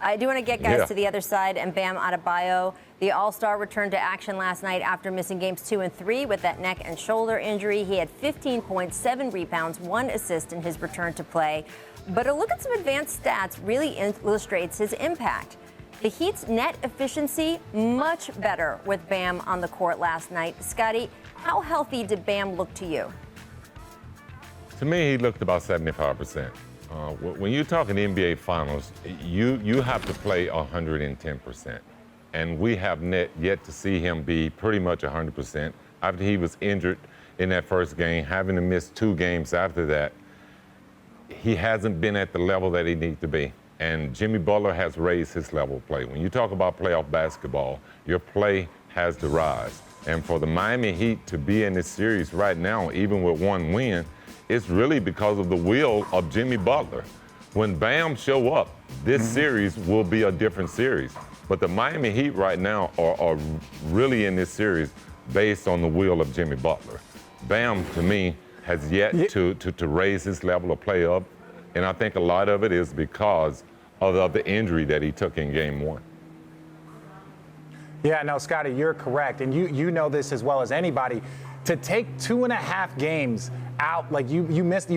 I do want to get guys to the other side, and Bam Adebayo, the All-Star, returned to action last night after missing games 2 and 3 with that neck and shoulder injury. He had 15.7 rebounds, 1 assist in his return to play. But a look at some advanced stats really illustrates his impact. The Heat's net efficiency, much better with Bam on the court last night. Scottie, how healthy did Bam look to you? To me, he looked about 75%. When you're talking NBA Finals, you have to play 110%. And we have yet to see him be pretty much 100%. After he was injured in that first game, having to miss 2 games after that, he hasn't been at the level that he needs to be. And Jimmy Butler has raised his level of play. When you talk about playoff basketball, your play has to rise. And for the Miami Heat to be in this series right now, even with 1 win, it's really because of the will of Jimmy Butler. When Bam show up, this series will be a different series. But the Miami Heat right now are really in this series based on the will of Jimmy Butler. Bam, to me, has yet to raise his level of play up. And I think a lot of it is because of the injury that he took in Game 1. Yeah, no, Scottie, you're correct. And you know this as well as anybody. To take 2.5 games out, like you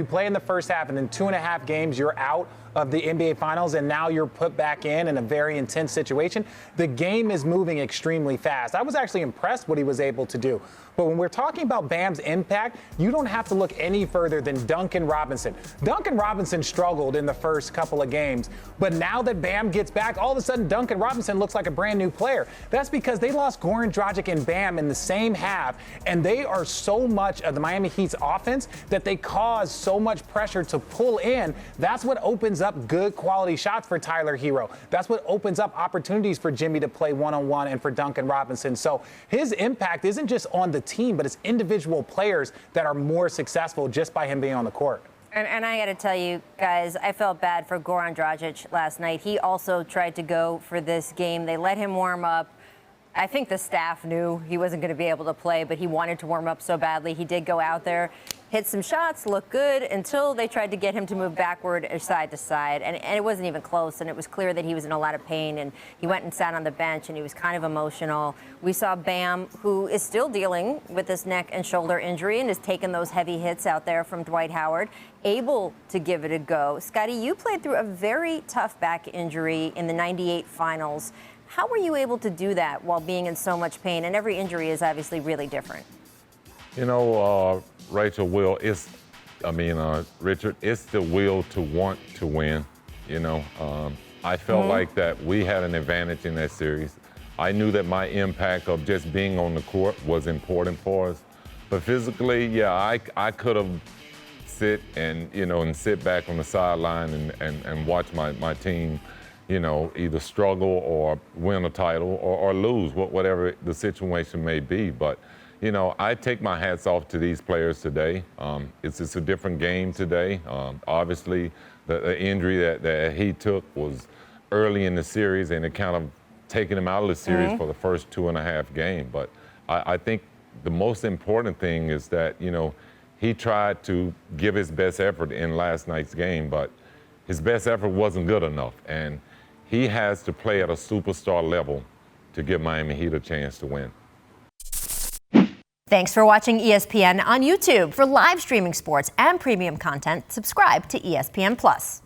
play in the first half, and then 2.5 games you're out of the NBA Finals, and now you're put back in a very intense situation. The game is moving extremely fast. I was actually impressed what he was able to do. But when we're talking about Bam's impact, you don't have to look any further than Duncan Robinson. Duncan Robinson struggled in the first couple of games, but now that Bam gets back, all of a sudden Duncan Robinson looks like a brand new player. That's because they lost Goran Dragic and Bam in the same half, and they are so much of the Miami Heat's offense that they cause so much pressure to pull in. That's what opens up good quality shots for Tyler Hero. That's what opens up opportunities for Jimmy to play one-on-one and for Duncan Robinson. So his impact isn't just on the team, but it's individual players that are more successful just by him being on the court. And I got to tell you, guys, I felt bad for Goran Dragic last night. He also tried to go for this game. They let him warm up. I think the staff knew he wasn't going to be able to play, but he wanted to warm up so badly. He did go out there, hit some shots, looked good, until they tried to get him to move backward or side to side. And it wasn't even close, and it was clear that he was in a lot of pain. And he went and sat on the bench, and he was kind of emotional. We saw Bam, who is still dealing with this neck and shoulder injury and has taken those heavy hits out there from Dwight Howard, able to give it a go. Scottie, you played through a very tough back injury in the '98 Finals. How were you able to do that while being in so much pain? And every injury is obviously really different. You know, Rachel, Richard, it's the will to want to win. You know, I felt like that we had an advantage in that series. I knew that my impact of just being on the court was important for us. But physically, yeah, I could have sit back on the sideline and watch my team, you know, either struggle or win a title or lose, whatever the situation may be. But, you know, I take my hats off to these players today. It's a different game today. Obviously, the injury that he took was early in the series, and it kind of taken him out of the series for the first 2.5 games. But I think the most important thing is that, you know, he tried to give his best effort in last night's game, but his best effort wasn't good enough. And he has to play at a superstar level to give Miami Heat a chance to win. Thanks for watching ESPN on YouTube. For live streaming sports and premium content, subscribe to ESPN+.